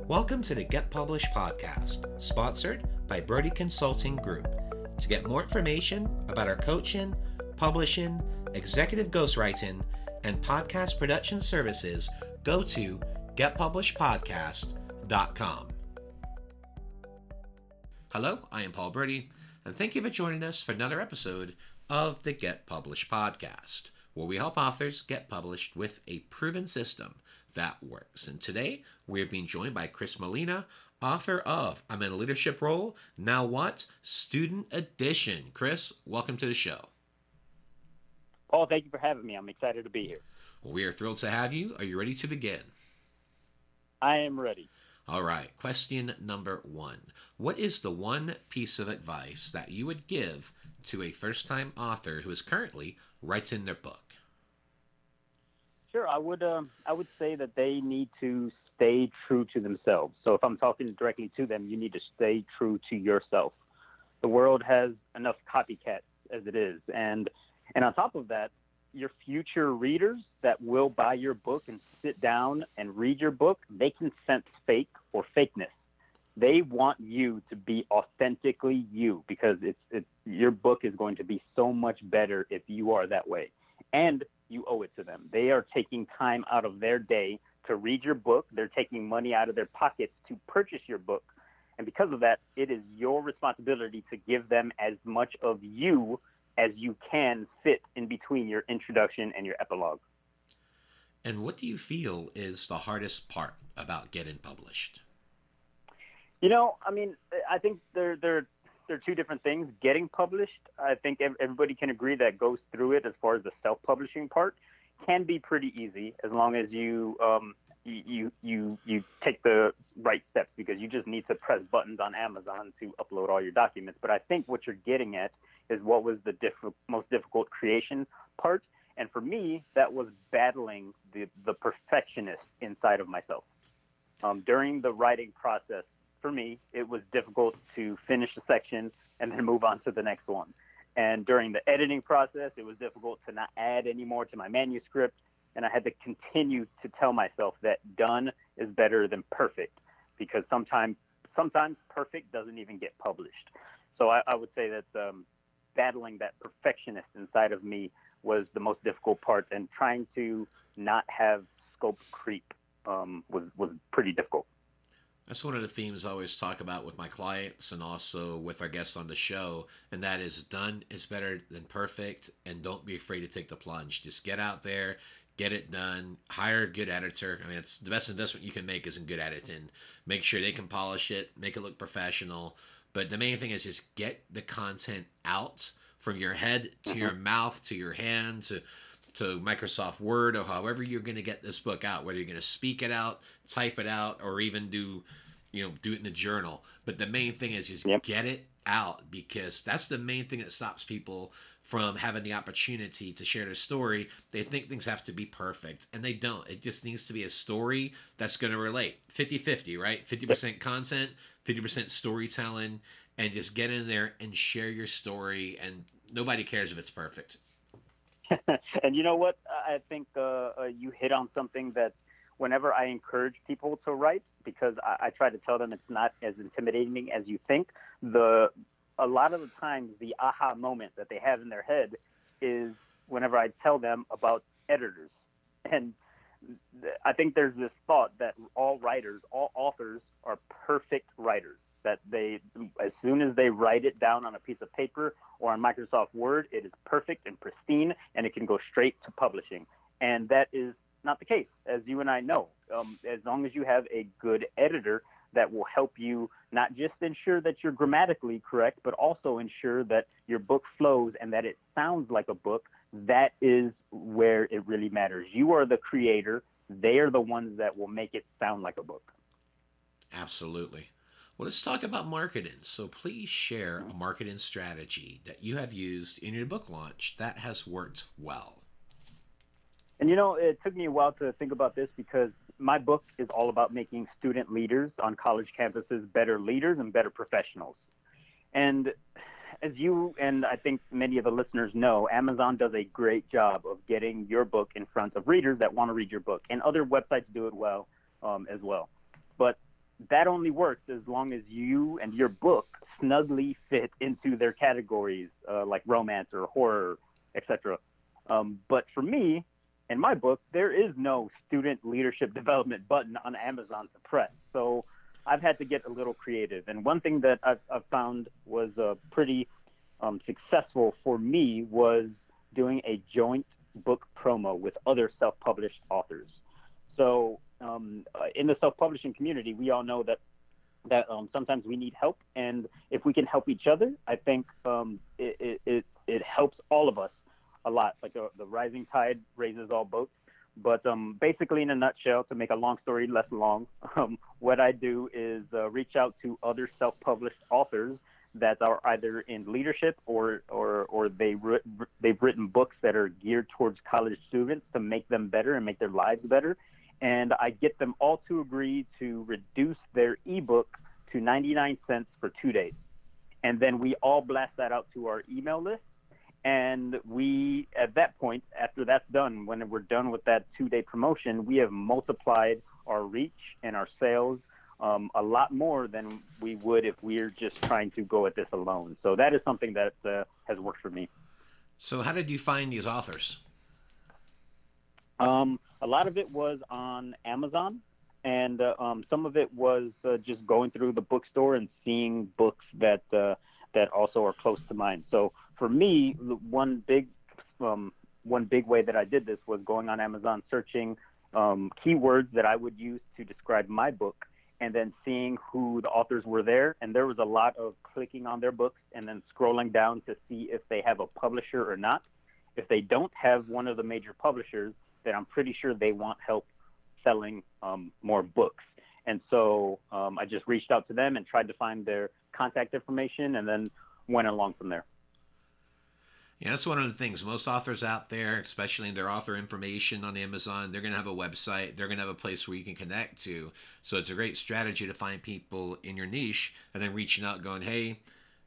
Welcome to the Get Published podcast, sponsored by Brodie Consulting Group. To get more information about our coaching, publishing, executive ghostwriting, and podcast production services, go to getpublishedpodcast.com. Hello, I am Paul Brodie, and thank you for joining us for another episode of the Get Published podcast, where we help authors get published with a proven system that works. And today, we are being joined by Chris Molina, author of I'm in a Leadership Role, Now What? Student Edition. Chris, welcome to the show. Paul, thank you for having me. I'm excited to be here. Well, we are thrilled to have you. Are you ready to begin? I am ready. All right. Question number one. What is the one piece of advice that you would give to a first-time author who is currently writing their book? Sure. I would say that they need to stay true to themselves. So if I'm talking directly to them, you need to stay true to yourself. The world has enough copycats as it is. And on top of that, your future readers that will buy your book and sit down and read your book, they can sense fake or fakeness. They want you to be authentically you, because it's your book is going to be so much better if you are that way. And you owe it to them. They are taking time out of their day to read your book. They're taking money out of their pockets to purchase your book. And because of that, it is your responsibility to give them as much of you as you can fit in between your introduction and your epilogue. And what do you feel is the hardest part about getting published? I think they're two different things. Getting published, I think everybody can agree that goes through it as far as the self-publishing part can be pretty easy as long as you take the right steps, because you just need to press buttons on Amazon to upload all your documents. But I think what you're getting at is what was the most difficult creation part. And for me, that was battling the perfectionist inside of myself. During the writing process, for me, it was difficult to finish a section and then move on to the next one. And during the editing process, it was difficult to not add any more to my manuscript. And I had to continue to tell myself that done is better than perfect, because sometimes perfect doesn't even get published. So I would say that battling that perfectionist inside of me was the most difficult part, and trying to not have scope creep was pretty difficult. That's one of the themes I always talk about with my clients and also with our guests on the show, and that is done is better than perfect, and don't be afraid to take the plunge. Just get out there, get it done, hire a good editor. I mean, it's the best investment you can make is in good editing. Make sure they can polish it, make it look professional. But the main thing is just get the content out from your head to your mouth, to your hand, to Microsoft Word, or however you're going to get this book out, whether you're going to speak it out, type it out, or even do it in a journal. But the main thing is just get it out, because that's the main thing that stops people from having the opportunity to share their story. They think things have to be perfect, and they don't. It just needs to be a story that's going to relate. 50-50, right? 50% content, 50% storytelling, and just get in there and share your story, and nobody cares if it's perfect. And you know what? I think you hit on something that whenever I encourage people to write, because I try to tell them it's not as intimidating as you think, a lot of the times the aha moment that they have in their head is whenever I tell them about editors. And I think there's this thought that all writers, all authors are perfect writers, that they, as soon as they write it down on a piece of paper or on Microsoft Word, it is perfect and pristine, and it can go straight to publishing. And that is not the case, as you and I know. As long as you have a good editor that will help you not just ensure that you're grammatically correct, but also ensure that your book flows and that it sounds like a book, that is where it really matters. You are the creator. They are the ones that will make it sound like a book. Absolutely. Well, let's talk about marketing. So please share a marketing strategy that you have used in your book launch that has worked well. And it took me a while to think about this, because my book is all about making student leaders on college campuses better leaders and better professionals. And as you and I think many of the listeners know, Amazon does a great job of getting your book in front of readers that want to read your book, and other websites do it well as well. But that only works as long as you and your book snugly fit into their categories, like romance or horror, etc. But for me, in my book, there is no student leadership development button on Amazon to press. So I've had to get a little creative. And one thing that I've found was pretty successful for me was doing a joint book promo with other self-published authors. So in the self-publishing community, we all know that sometimes we need help, and if we can help each other, I think it helps all of us a lot. Like the rising tide raises all boats. But basically, in a nutshell, to make a long story less long, what I do is reach out to other self-published authors that are either in leadership or they've written books that are geared towards college students to make them better and make their lives better. And I get them all to agree to reduce their ebook to 99 cents for 2 days. And then we all blast that out to our email list. And we, at that point, after that's done, when we're done with that 2-day promotion, we have multiplied our reach and our sales a lot more than we would if we're just trying to go at this alone. So that is something that has worked for me. So how did you find these authors? A lot of it was on Amazon, and some of it was just going through the bookstore and seeing books that also are close to mine. So for me, one big way that I did this was going on Amazon, searching keywords that I would use to describe my book, and then seeing who the authors were there. And there was a lot of clicking on their books and then scrolling down to see if they have a publisher or not. If they don't have one of the major publishers, then I'm pretty sure they want help selling more books. And so I just reached out to them and tried to find their contact information, and then went along from there. Yeah, that's one of the things. Most authors out there, especially in their author information on Amazon, they're going to have a website. They're going to have a place where you can connect to. So it's a great strategy to find people in your niche and then reaching out going, hey,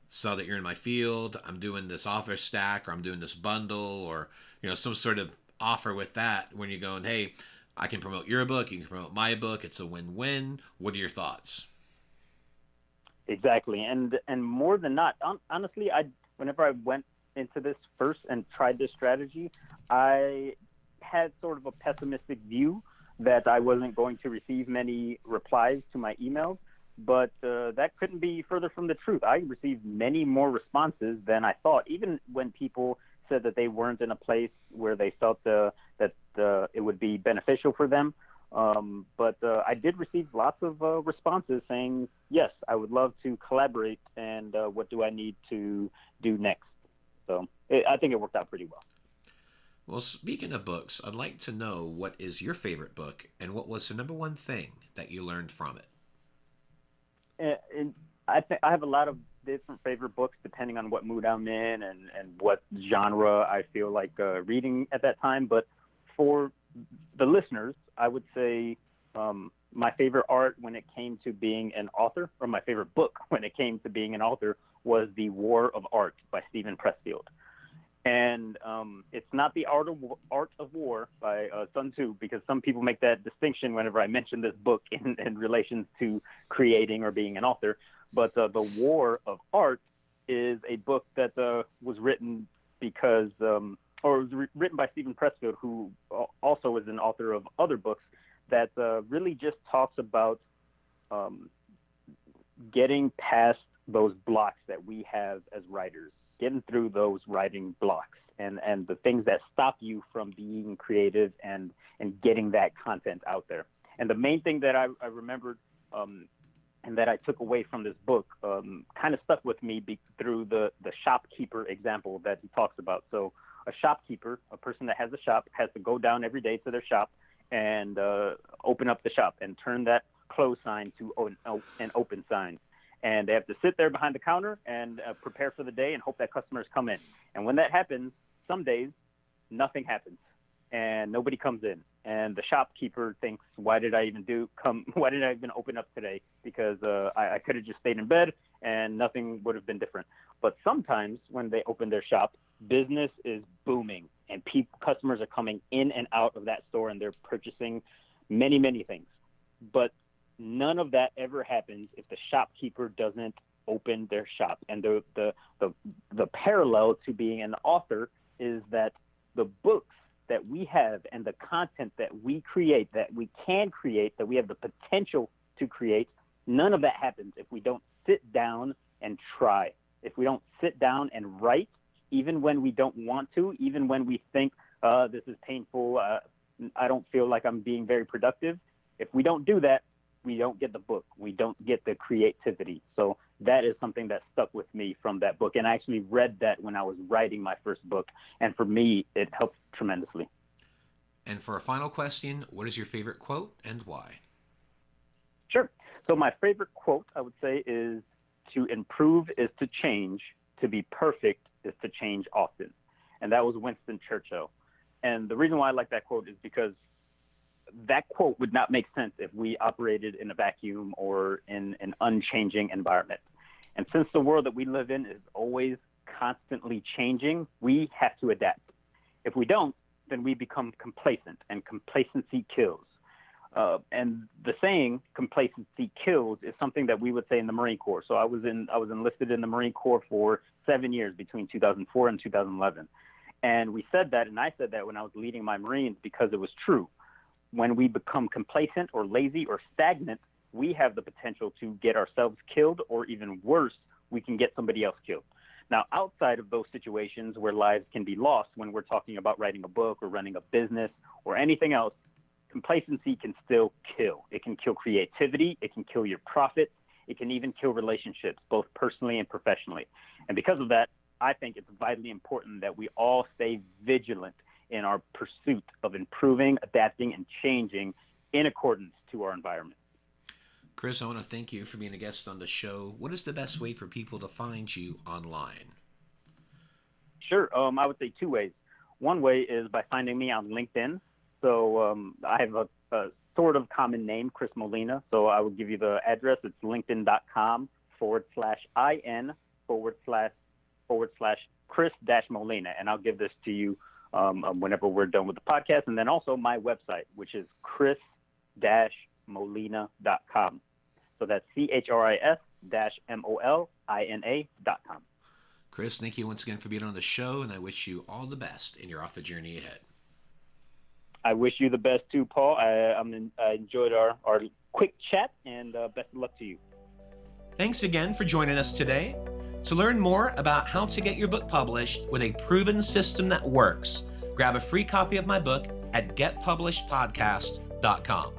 saw that you're in my field. I'm doing this author stack, or I'm doing this bundle, or some sort of offer with that when you're going, hey, I can promote your book. You can promote my book. It's a win-win. What are your thoughts? Exactly. And more than not, honestly, whenever I went into this first and tried this strategy, I had sort of a pessimistic view that I wasn't going to receive many replies to my emails, but that couldn't be further from the truth. I received many more responses than I thought, even when people said that they weren't in a place where they felt that it would be beneficial for them. But I did receive lots of responses saying, yes, I would love to collaborate, and what do I need to do next? So I think it worked out pretty well. Well, speaking of books, I'd like to know, what is your favorite book, and what was the number one thing that you learned from it? And I have a lot of different favorite books depending on what mood I'm in and what genre I feel like reading at that time. But for the listeners, I would say my favorite art when it came to being an author, or my favorite book when it came to being an author, was The War of Art by Steven Pressfield. And it's not The Art of War by Sun Tzu, because some people make that distinction whenever I mention this book in relation to creating or being an author. But The War of Art is a book that was written because, or was written by Steven Pressfield, who also is an author of other books, that really just talks about getting past those blocks that we have as writers, getting through those writing blocks and the things that stop you from being creative and getting that content out there. And the main thing that I remembered and that I took away from this book kind of stuck with me through the shopkeeper example that he talks about. So a shopkeeper, a person that has a shop, has to go down every day to their shop and open up the shop and turn that close sign to an open sign. And they have to sit there behind the counter and prepare for the day and hope that customers come in. And when that happens, some days nothing happens and nobody comes in. And the shopkeeper thinks, why did I even open up today? Because I could have just stayed in bed and nothing would have been different. But sometimes when they open their shop, business is booming and customers are coming in and out of that store and they're purchasing many, many things. But None of that ever happens if the shopkeeper doesn't open their shop. And the parallel to being an author is that the books that we have and the content that we create, that we can create, that we have the potential to create, none of that happens if we don't sit down and try. If we don't sit down and write, even when we don't want to, even when we think this is painful, I don't feel like I'm being very productive. If we don't do that, we don't get the book. We don't get the creativity. So that is something that stuck with me from that book. And I actually read that when I was writing my first book. And for me, it helped tremendously. And for a final question, what is your favorite quote and why? Sure. So my favorite quote, I would say, is to improve is to change, to be perfect is to change often. And that was Winston Churchill. And the reason why I like that quote is because that quote would not make sense if we operated in a vacuum or in an unchanging environment. And since the world that we live in is always constantly changing, we have to adapt. If we don't, then we become complacent, and complacency kills. And the saying "complacency kills" is something that we would say in the Marine Corps. So I was enlisted in the Marine Corps for 7 years between 2004 and 2011. And we said that, and I said that when I was leading my Marines, because it was true. When we become complacent or lazy or stagnant, we have the potential to get ourselves killed, or even worse, we can get somebody else killed. Now, outside of those situations where lives can be lost, when we're talking about writing a book or running a business or anything else, complacency can still kill. It can kill creativity. It can kill your profits. It can even kill relationships, both personally and professionally. And because of that, I think it's vitally important that we all stay vigilant in our pursuit of improving, adapting, and changing in accordance to our environment. Chris, I want to thank you for being a guest on the show. What is the best way for people to find you online? Sure. I would say two ways. One way is by finding me on LinkedIn. So I have a sort of common name, Chris Molina. So I will give you the address. It's linkedin.com/in/Chris-Molina. And I'll give this to you whenever we're done with the podcast. And then also my website, which is chris-molina.com. So that's CHRIS-MOLINA.com. Chris, thank you once again for being on the show, and I wish you all the best in your author journey ahead. I wish you the best too, Paul. I enjoyed our quick chat, and best of luck to you. Thanks again for joining us today. To learn more about how to get your book published with a proven system that works, grab a free copy of my book at getpublishedpodcast.com.